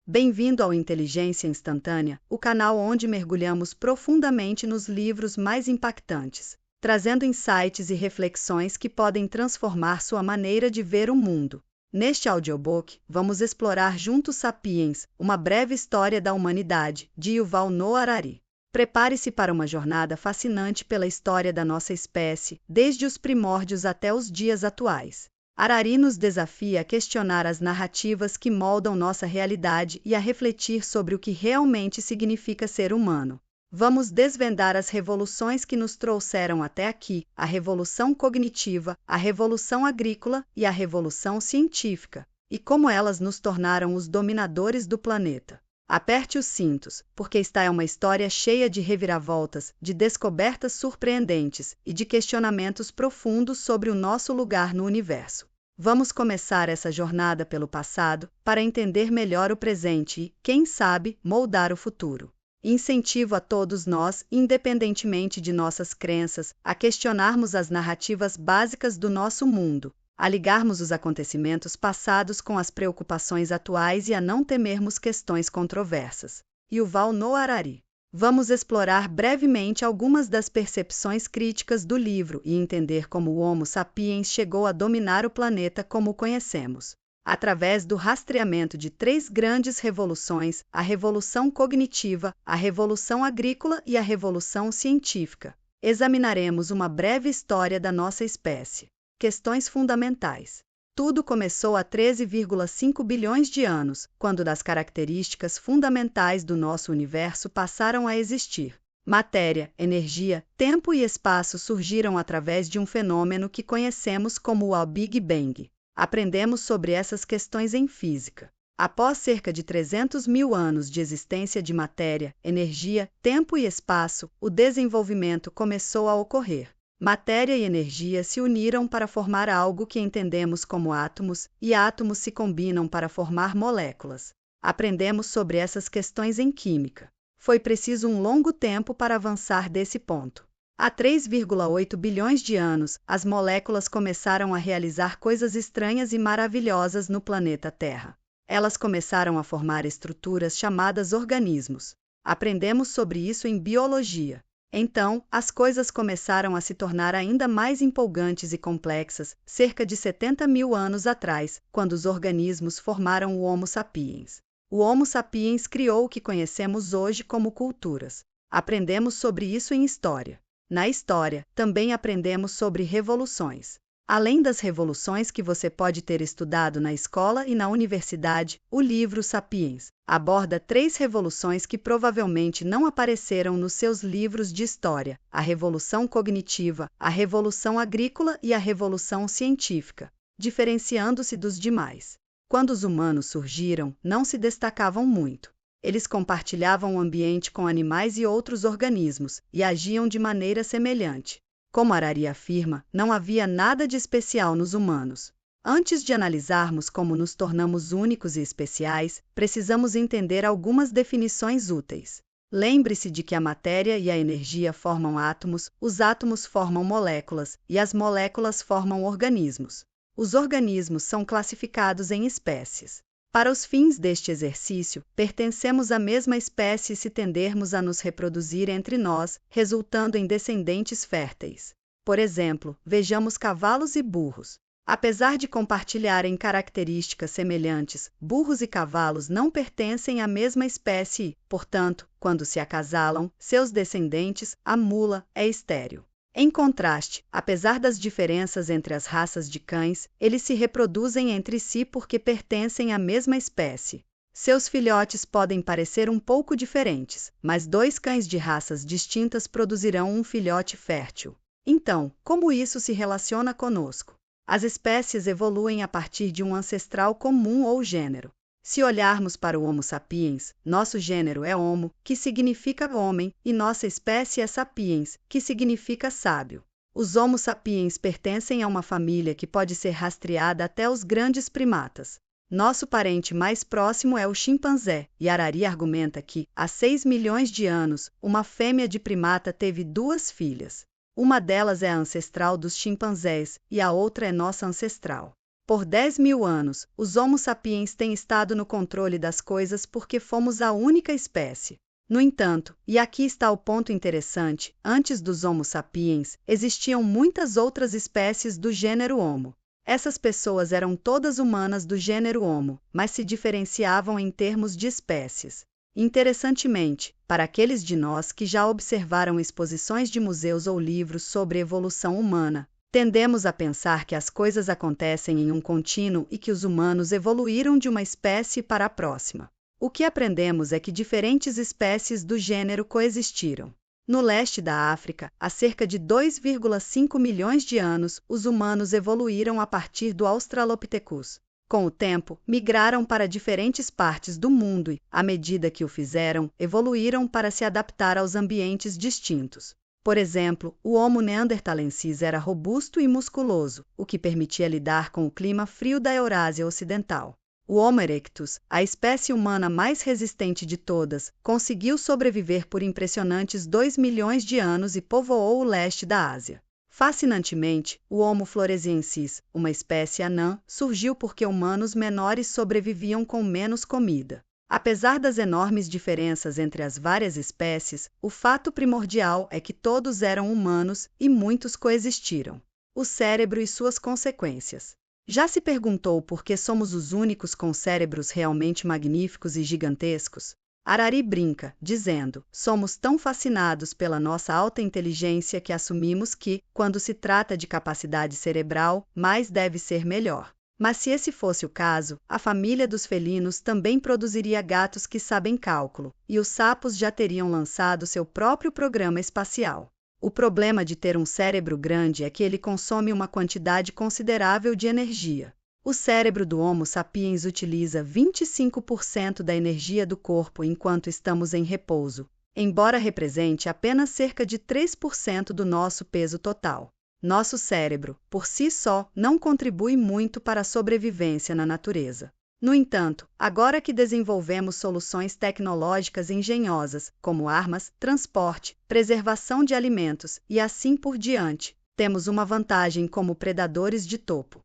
Bem-vindo ao Inteligência Instantânea, o canal onde mergulhamos profundamente nos livros mais impactantes, trazendo insights e reflexões que podem transformar sua maneira de ver o mundo. Neste audiobook, vamos explorar juntos Sapiens, uma breve história da humanidade, de Yuval Noah Harari. Prepare-se para uma jornada fascinante pela história da nossa espécie, desde os primórdios até os dias atuais. Harari nos desafia a questionar as narrativas que moldam nossa realidade e a refletir sobre o que realmente significa ser humano. Vamos desvendar as revoluções que nos trouxeram até aqui, a revolução cognitiva, a revolução agrícola e a revolução científica, e como elas nos tornaram os dominadores do planeta. Aperte os cintos, porque esta é uma história cheia de reviravoltas, de descobertas surpreendentes e de questionamentos profundos sobre o nosso lugar no universo. Vamos começar essa jornada pelo passado, para entender melhor o presente e, quem sabe, moldar o futuro. Incentivo a todos nós, independentemente de nossas crenças, a questionarmos as narrativas básicas do nosso mundo, a ligarmos os acontecimentos passados com as preocupações atuais e a não temermos questões controversas. Yuval Noah Harari. Vamos explorar brevemente algumas das percepções críticas do livro e entender como o Homo sapiens chegou a dominar o planeta como o conhecemos. Através do rastreamento de 3 grandes revoluções, a Revolução Cognitiva, a Revolução Agrícola e a Revolução Científica, examinaremos uma breve história da nossa espécie. Questões fundamentais. Tudo começou há 13,5 bilhões de anos, quando das características fundamentais do nosso universo passaram a existir. Matéria, energia, tempo e espaço surgiram através de um fenômeno que conhecemos como o Big Bang. Aprendemos sobre essas questões em física. Após cerca de 300 mil anos de existência de matéria, energia, tempo e espaço, o desenvolvimento começou a ocorrer. Matéria e energia se uniram para formar algo que entendemos como átomos, e átomos se combinam para formar moléculas. Aprendemos sobre essas questões em química. Foi preciso um longo tempo para avançar desse ponto. Há 3,8 bilhões de anos, as moléculas começaram a realizar coisas estranhas e maravilhosas no planeta Terra. Elas começaram a formar estruturas chamadas organismos. Aprendemos sobre isso em biologia. Então, as coisas começaram a se tornar ainda mais empolgantes e complexas, cerca de 70 mil anos atrás, quando os organismos formaram o Homo sapiens. O Homo sapiens criou o que conhecemos hoje como culturas. Aprendemos sobre isso em história. Na história, também aprendemos sobre revoluções. Além das revoluções que você pode ter estudado na escola e na universidade, o livro Sapiens aborda 3 revoluções que provavelmente não apareceram nos seus livros de história: a Revolução Cognitiva, a Revolução Agrícola e a Revolução Científica, diferenciando-se dos demais. Quando os humanos surgiram, não se destacavam muito. Eles compartilhavam o ambiente com animais e outros organismos, e agiam de maneira semelhante. Como Harari afirma, não havia nada de especial nos humanos. Antes de analisarmos como nos tornamos únicos e especiais, precisamos entender algumas definições úteis. Lembre-se de que a matéria e a energia formam átomos, os átomos formam moléculas, e as moléculas formam organismos. Os organismos são classificados em espécies. Para os fins deste exercício, pertencemos à mesma espécie se tendermos a nos reproduzir entre nós, resultando em descendentes férteis. Por exemplo, vejamos cavalos e burros. Apesar de compartilharem características semelhantes, burros e cavalos não pertencem à mesma espécie e, portanto, quando se acasalam, seus descendentes, a mula, é estéril. Em contraste, apesar das diferenças entre as raças de cães, eles se reproduzem entre si porque pertencem à mesma espécie. Seus filhotes podem parecer um pouco diferentes, mas 2 cães de raças distintas produzirão um filhote fértil. Então, como isso se relaciona conosco? As espécies evoluem a partir de um ancestral comum ou gênero. Se olharmos para o Homo sapiens, nosso gênero é Homo, que significa homem, e nossa espécie é Sapiens, que significa sábio. Os Homo sapiens pertencem a uma família que pode ser rastreada até os grandes primatas. Nosso parente mais próximo é o chimpanzé, e Harari argumenta que, há 6 milhões de anos, uma fêmea de primata teve 2 filhas. Uma delas é a ancestral dos chimpanzés, e a outra é nossa ancestral. Por 10.000 anos, os Homo sapiens têm estado no controle das coisas porque fomos a única espécie. No entanto, e aqui está o ponto interessante, antes dos Homo sapiens, existiam muitas outras espécies do gênero Homo. Essas pessoas eram todas humanas do gênero Homo, mas se diferenciavam em termos de espécies. Interessantemente, para aqueles de nós que já observaram exposições de museus ou livros sobre evolução humana, tendemos a pensar que as coisas acontecem em um contínuo e que os humanos evoluíram de uma espécie para a próxima. O que aprendemos é que diferentes espécies do gênero coexistiram. No leste da África, há cerca de 2,5 milhões de anos, os humanos evoluíram a partir do Australopithecus. Com o tempo, migraram para diferentes partes do mundo e, à medida que o fizeram, evoluíram para se adaptar aos ambientes distintos. Por exemplo, o Homo neanderthalensis era robusto e musculoso, o que permitia lidar com o clima frio da Eurásia Ocidental. O Homo erectus, a espécie humana mais resistente de todas, conseguiu sobreviver por impressionantes 2 milhões de anos e povoou o leste da Ásia. Fascinantemente, o Homo floresiensis, uma espécie anã, surgiu porque humanos menores sobreviviam com menos comida. Apesar das enormes diferenças entre as várias espécies, o fato primordial é que todos eram humanos e muitos coexistiram. O cérebro e suas consequências. Já se perguntou por que somos os únicos com cérebros realmente magníficos e gigantescos? Harari brinca, dizendo: somos tão fascinados pela nossa alta inteligência que assumimos que, quando se trata de capacidade cerebral, mais deve ser melhor. Mas se esse fosse o caso, a família dos felinos também produziria gatos que sabem cálculo, e os sapos já teriam lançado seu próprio programa espacial. O problema de ter um cérebro grande é que ele consome uma quantidade considerável de energia. O cérebro do Homo sapiens utiliza 25% da energia do corpo enquanto estamos em repouso, embora represente apenas cerca de 3% do nosso peso total. Nosso cérebro, por si só, não contribui muito para a sobrevivência na natureza. No entanto, agora que desenvolvemos soluções tecnológicas engenhosas, como armas, transporte, preservação de alimentos e assim por diante, temos uma vantagem como predadores de topo.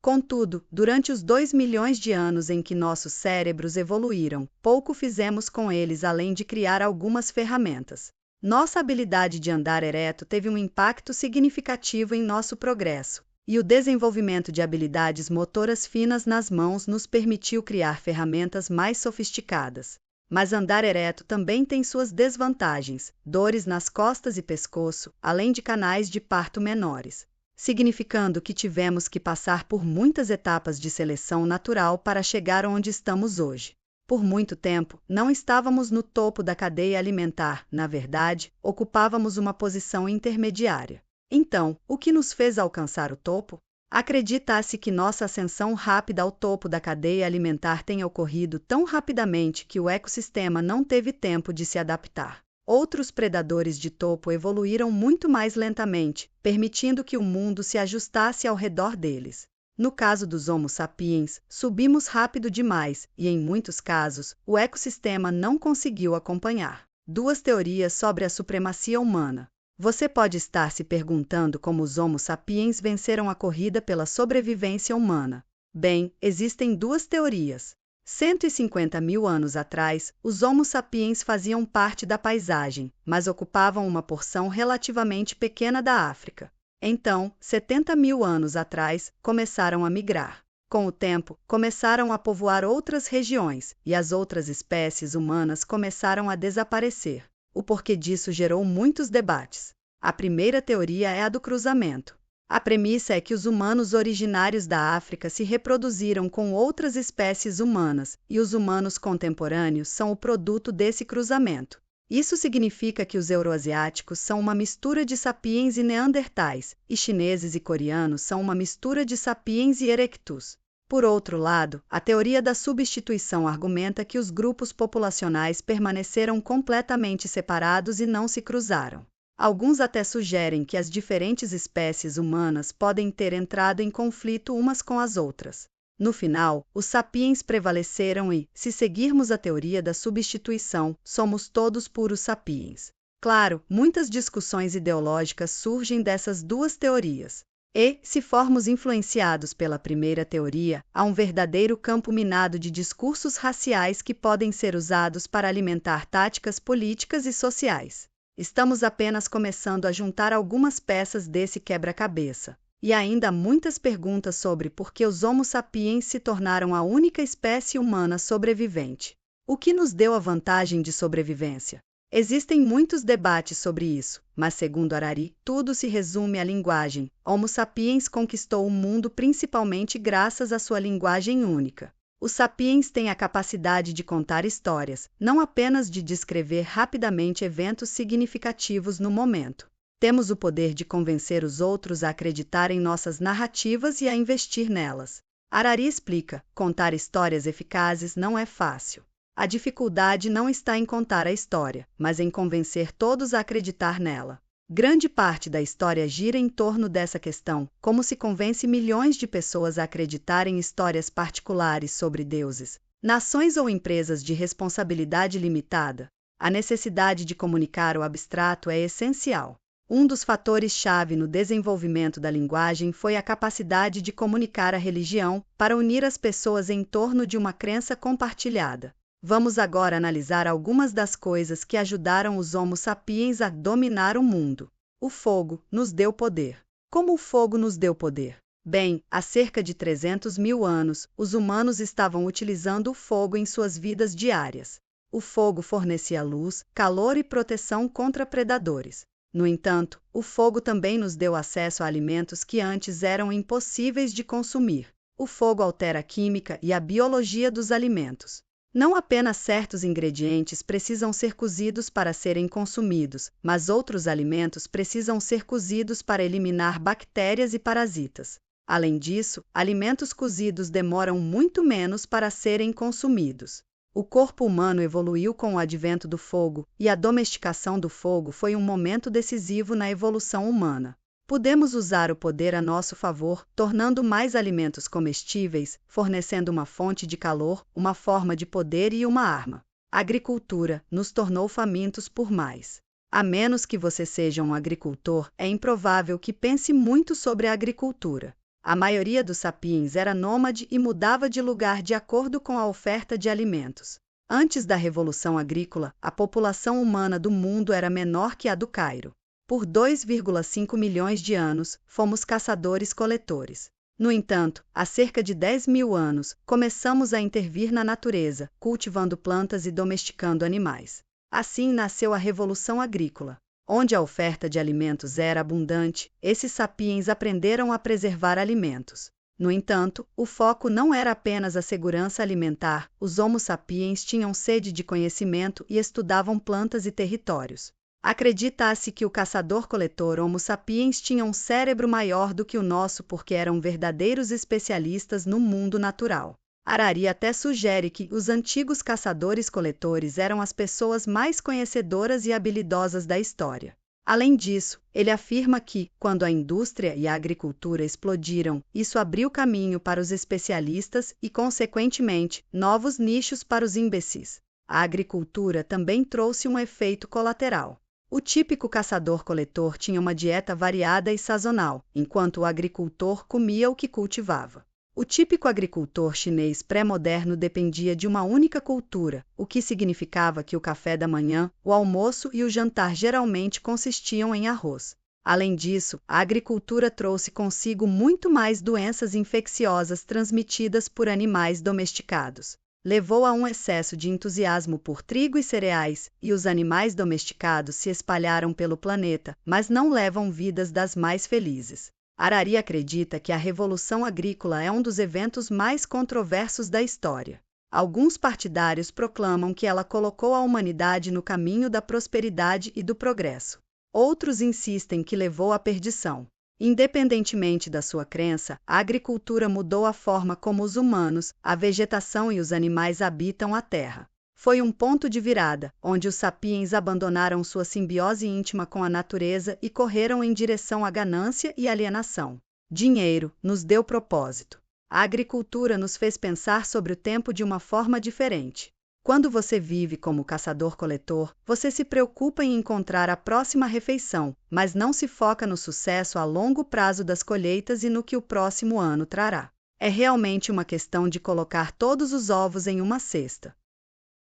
Contudo, durante os 2 milhões de anos em que nossos cérebros evoluíram, pouco fizemos com eles além de criar algumas ferramentas. Nossa habilidade de andar ereto teve um impacto significativo em nosso progresso, e o desenvolvimento de habilidades motoras finas nas mãos nos permitiu criar ferramentas mais sofisticadas. Mas andar ereto também tem suas desvantagens, dores nas costas e pescoço, além de canais de parto menores, significando que tivemos que passar por muitas etapas de seleção natural para chegar onde estamos hoje. Por muito tempo, não estávamos no topo da cadeia alimentar, na verdade, ocupávamos uma posição intermediária. Então, o que nos fez alcançar o topo? Acredita-se que nossa ascensão rápida ao topo da cadeia alimentar tenha ocorrido tão rapidamente que o ecossistema não teve tempo de se adaptar. Outros predadores de topo evoluíram muito mais lentamente, permitindo que o mundo se ajustasse ao redor deles. No caso dos Homo sapiens, subimos rápido demais e, em muitos casos, o ecossistema não conseguiu acompanhar. 2 teorias sobre a supremacia humana. Você pode estar se perguntando como os Homo sapiens venceram a corrida pela sobrevivência humana. Bem, existem 2 teorias. 150.000 anos atrás, os Homo sapiens faziam parte da paisagem, mas ocupavam uma porção relativamente pequena da África. Então, 70.000 anos atrás, começaram a migrar. Com o tempo, começaram a povoar outras regiões, e as outras espécies humanas começaram a desaparecer. O porquê disso gerou muitos debates. A primeira teoria é a do cruzamento. A premissa é que os humanos originários da África se reproduziram com outras espécies humanas, e os humanos contemporâneos são o produto desse cruzamento. Isso significa que os euroasiáticos são uma mistura de sapiens e neandertais, e chineses e coreanos são uma mistura de sapiens e erectus. Por outro lado, a teoria da substituição argumenta que os grupos populacionais permaneceram completamente separados e não se cruzaram. Alguns até sugerem que as diferentes espécies humanas podem ter entrado em conflito umas com as outras. No final, os sapiens prevaleceram e, se seguirmos a teoria da substituição, somos todos puros sapiens. Claro, muitas discussões ideológicas surgem dessas 2 teorias. E, se formos influenciados pela primeira teoria, há um verdadeiro campo minado de discursos raciais que podem ser usados para alimentar táticas políticas e sociais. Estamos apenas começando a juntar algumas peças desse quebra-cabeça. E ainda há muitas perguntas sobre por que os Homo sapiens se tornaram a única espécie humana sobrevivente. O que nos deu a vantagem de sobrevivência? Existem muitos debates sobre isso, mas segundo Harari, tudo se resume à linguagem. Homo sapiens conquistou o mundo principalmente graças à sua linguagem única. Os sapiens têm a capacidade de contar histórias, não apenas de descrever rapidamente eventos significativos no momento. Temos o poder de convencer os outros a acreditar em nossas narrativas e a investir nelas. Harari explica: contar histórias eficazes não é fácil. A dificuldade não está em contar a história, mas em convencer todos a acreditar nela. Grande parte da história gira em torno dessa questão, como se convence milhões de pessoas a acreditarem em histórias particulares sobre deuses, nações ou empresas de responsabilidade limitada. A necessidade de comunicar o abstrato é essencial. Um dos fatores-chave no desenvolvimento da linguagem foi a capacidade de comunicar a religião para unir as pessoas em torno de uma crença compartilhada. Vamos agora analisar algumas das coisas que ajudaram os Homo sapiens a dominar o mundo. O fogo nos deu poder. Como o fogo nos deu poder? Bem, há cerca de 300 mil anos, os humanos estavam utilizando o fogo em suas vidas diárias. O fogo fornecia luz, calor e proteção contra predadores. No entanto, o fogo também nos deu acesso a alimentos que antes eram impossíveis de consumir. O fogo altera a química e a biologia dos alimentos. Não apenas certos ingredientes precisam ser cozidos para serem consumidos, mas outros alimentos precisam ser cozidos para eliminar bactérias e parasitas. Além disso, alimentos cozidos demoram muito menos para serem consumidos. O corpo humano evoluiu com o advento do fogo, e a domesticação do fogo foi um momento decisivo na evolução humana. Podemos usar o poder a nosso favor, tornando mais alimentos comestíveis, fornecendo uma fonte de calor, uma forma de poder e uma arma. A agricultura nos tornou famintos por mais. A menos que você seja um agricultor, é improvável que pense muito sobre a agricultura. A maioria dos sapiens era nômade e mudava de lugar de acordo com a oferta de alimentos. Antes da Revolução Agrícola, a população humana do mundo era menor que a do Cairo. Por 2,5 milhões de anos, fomos caçadores-coletores. No entanto, há cerca de 10 mil anos, começamos a intervir na natureza, cultivando plantas e domesticando animais. Assim nasceu a Revolução Agrícola. Onde a oferta de alimentos era abundante, esses sapiens aprenderam a preservar alimentos. No entanto, o foco não era apenas a segurança alimentar, os Homo sapiens tinham sede de conhecimento e estudavam plantas e territórios. Acredita-se que o caçador-coletor Homo sapiens tinha um cérebro maior do que o nosso porque eram verdadeiros especialistas no mundo natural. Harari até sugere que os antigos caçadores-coletores eram as pessoas mais conhecedoras e habilidosas da história. Além disso, ele afirma que, quando a indústria e a agricultura explodiram, isso abriu caminho para os especialistas e, consequentemente, novos nichos para os imbecis. A agricultura também trouxe um efeito colateral. O típico caçador-coletor tinha uma dieta variada e sazonal, enquanto o agricultor comia o que cultivava. O típico agricultor chinês pré-moderno dependia de uma única cultura, o que significava que o café da manhã, o almoço e o jantar geralmente consistiam em arroz. Além disso, a agricultura trouxe consigo muito mais doenças infecciosas transmitidas por animais domesticados. Levou a um excesso de entusiasmo por trigo e cereais, e os animais domesticados se espalharam pelo planeta, mas não levam vidas das mais felizes. Harari acredita que a Revolução Agrícola é um dos eventos mais controversos da história. Alguns partidários proclamam que ela colocou a humanidade no caminho da prosperidade e do progresso. Outros insistem que levou à perdição. Independentemente da sua crença, a agricultura mudou a forma como os humanos, a vegetação e os animais habitam a Terra. Foi um ponto de virada, onde os sapiens abandonaram sua simbiose íntima com a natureza e correram em direção à ganância e alienação. Dinheiro nos deu propósito. A agricultura nos fez pensar sobre o tempo de uma forma diferente. Quando você vive como caçador-coletor, você se preocupa em encontrar a próxima refeição, mas não se foca no sucesso a longo prazo das colheitas e no que o próximo ano trará. É realmente uma questão de colocar todos os ovos em uma cesta.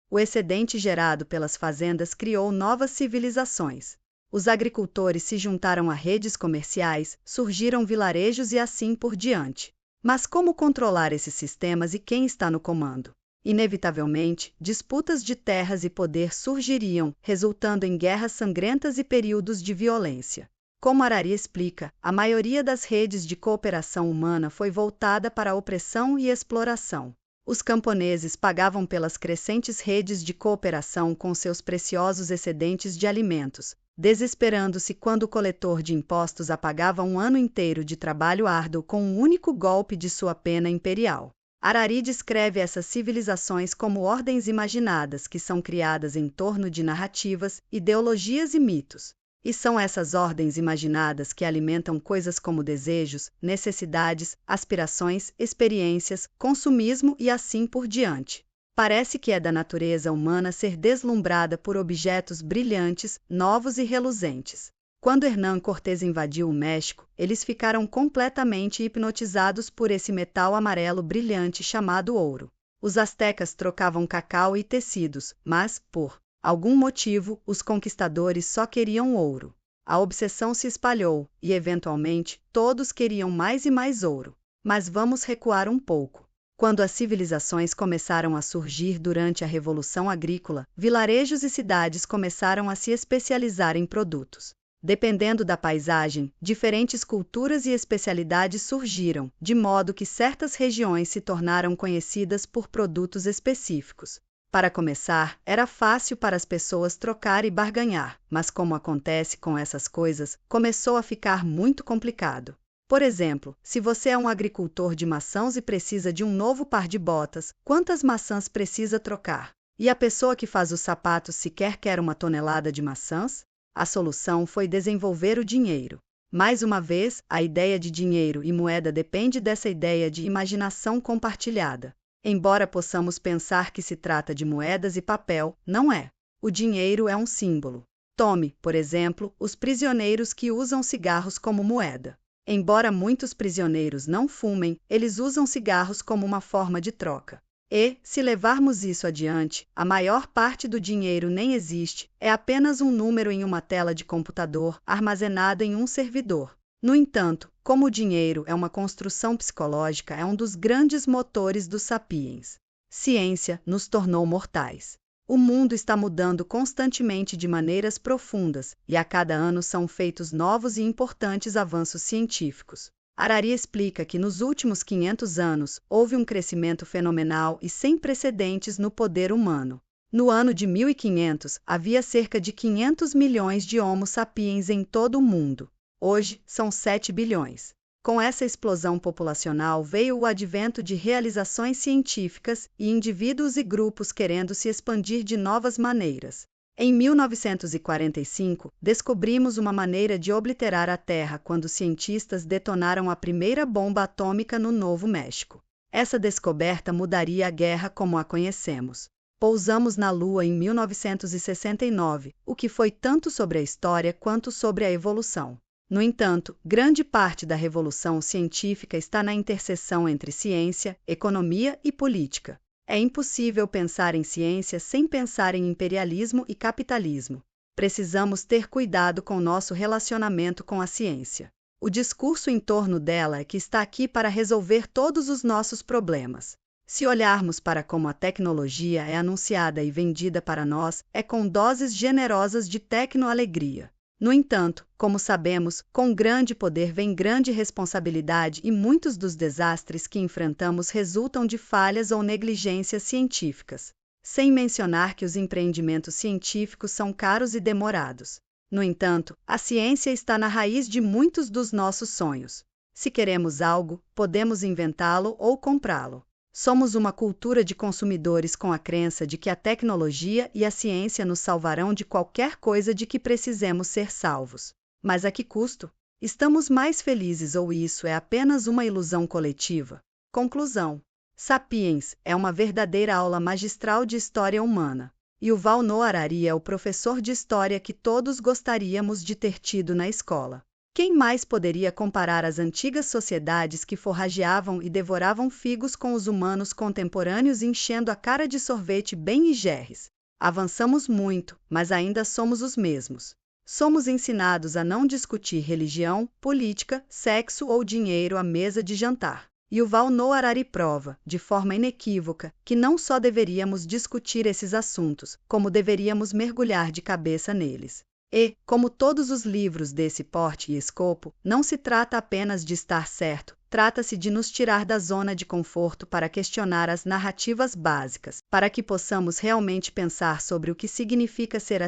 O excedente gerado pelas fazendas criou novas civilizações. Os agricultores se juntaram a redes comerciais, surgiram vilarejos e assim por diante. Mas como controlar esses sistemas e quem está no comando? Inevitavelmente, disputas de terras e poder surgiriam, resultando em guerras sangrentas e períodos de violência. Como Harari explica, a maioria das redes de cooperação humana foi voltada para a opressão e exploração. Os camponeses pagavam pelas crescentes redes de cooperação com seus preciosos excedentes de alimentos, desesperando-se quando o coletor de impostos apagava um ano inteiro de trabalho árduo com um único golpe de sua pena imperial. Harari descreve essas civilizações como ordens imaginadas que são criadas em torno de narrativas, ideologias e mitos. E são essas ordens imaginadas que alimentam coisas como desejos, necessidades, aspirações, experiências, consumismo e assim por diante. Parece que é da natureza humana ser deslumbrada por objetos brilhantes, novos e reluzentes. Quando Hernán Cortés invadiu o México, eles ficaram completamente hipnotizados por esse metal amarelo brilhante chamado ouro. Os astecas trocavam cacau e tecidos, mas, por algum motivo, os conquistadores só queriam ouro. A obsessão se espalhou, e eventualmente, todos queriam mais e mais ouro. Mas vamos recuar um pouco. Quando as civilizações começaram a surgir durante a Revolução Agrícola, vilarejos e cidades começaram a se especializar em produtos. Dependendo da paisagem, diferentes culturas e especialidades surgiram, de modo que certas regiões se tornaram conhecidas por produtos específicos. Para começar, era fácil para as pessoas trocar e barganhar, mas como acontece com essas coisas, começou a ficar muito complicado. Por exemplo, se você é um agricultor de maçãs e precisa de um novo par de botas, quantas maçãs precisa trocar? E a pessoa que faz os sapatos sequer quer uma tonelada de maçãs? A solução foi desenvolver o dinheiro. Mais uma vez, a ideia de dinheiro e moeda depende dessa ideia de imaginação compartilhada. Embora possamos pensar que se trata de moedas e papel, não é. O dinheiro é um símbolo. Tome, por exemplo, os prisioneiros que usam cigarros como moeda. Embora muitos prisioneiros não fumem, eles usam cigarros como uma forma de troca. E, se levarmos isso adiante, a maior parte do dinheiro nem existe, é apenas um número em uma tela de computador, armazenado em um servidor. No entanto, como o dinheiro é uma construção psicológica, é um dos grandes motores dos sapiens. Ciência nos tornou mortais. O mundo está mudando constantemente de maneiras profundas, e a cada ano são feitos novos e importantes avanços científicos. Harari explica que nos últimos 500 anos, houve um crescimento fenomenal e sem precedentes no poder humano. No ano de 1500, havia cerca de 500 milhões de Homo sapiens em todo o mundo. Hoje, são 7 bilhões. Com essa explosão populacional veio o advento de realizações científicas e indivíduos e grupos querendo se expandir de novas maneiras. Em 1945, descobrimos uma maneira de obliterar a Terra quando cientistas detonaram a primeira bomba atômica no Novo México. Essa descoberta mudaria a guerra como a conhecemos. Pousamos na Lua em 1969, o que foi tanto sobre a história quanto sobre a evolução. No entanto, grande parte da revolução científica está na interseção entre ciência, economia e política. É impossível pensar em ciência sem pensar em imperialismo e capitalismo. Precisamos ter cuidado com nosso relacionamento com a ciência. O discurso em torno dela é que está aqui para resolver todos os nossos problemas. Se olharmos para como a tecnologia é anunciada e vendida para nós, é com doses generosas de tecno-alegria. No entanto, como sabemos, com grande poder vem grande responsabilidade e muitos dos desastres que enfrentamos resultam de falhas ou negligências científicas. Sem mencionar que os empreendimentos científicos são caros e demorados. No entanto, a ciência está na raiz de muitos dos nossos sonhos. Se queremos algo, podemos inventá-lo ou comprá-lo. Somos uma cultura de consumidores com a crença de que a tecnologia e a ciência nos salvarão de qualquer coisa de que precisemos ser salvos. Mas a que custo? Estamos mais felizes ou isso é apenas uma ilusão coletiva? Conclusão. Sapiens é uma verdadeira aula magistral de história humana. Yuval Noah Harari é o professor de história que todos gostaríamos de ter tido na escola. Quem mais poderia comparar as antigas sociedades que forrageavam e devoravam figos com os humanos contemporâneos enchendo a cara de sorvete Ben e Jerry's? Avançamos muito, mas ainda somos os mesmos. Somos ensinados a não discutir religião, política, sexo ou dinheiro à mesa de jantar. Yuval Noah Harari prova, de forma inequívoca, que não só deveríamos discutir esses assuntos, como deveríamos mergulhar de cabeça neles. E, como todos os livros desse porte e escopo, não se trata apenas de estar certo, trata-se de nos tirar da zona de conforto para questionar as narrativas básicas, para que possamos realmente pensar sobre o que significa ser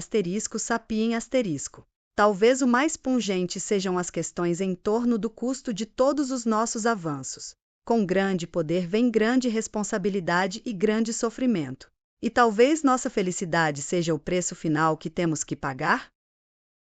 *sapien*. Talvez o mais pungente sejam as questões em torno do custo de todos os nossos avanços. Com grande poder vem grande responsabilidade e grande sofrimento. E talvez nossa felicidade seja o preço final que temos que pagar?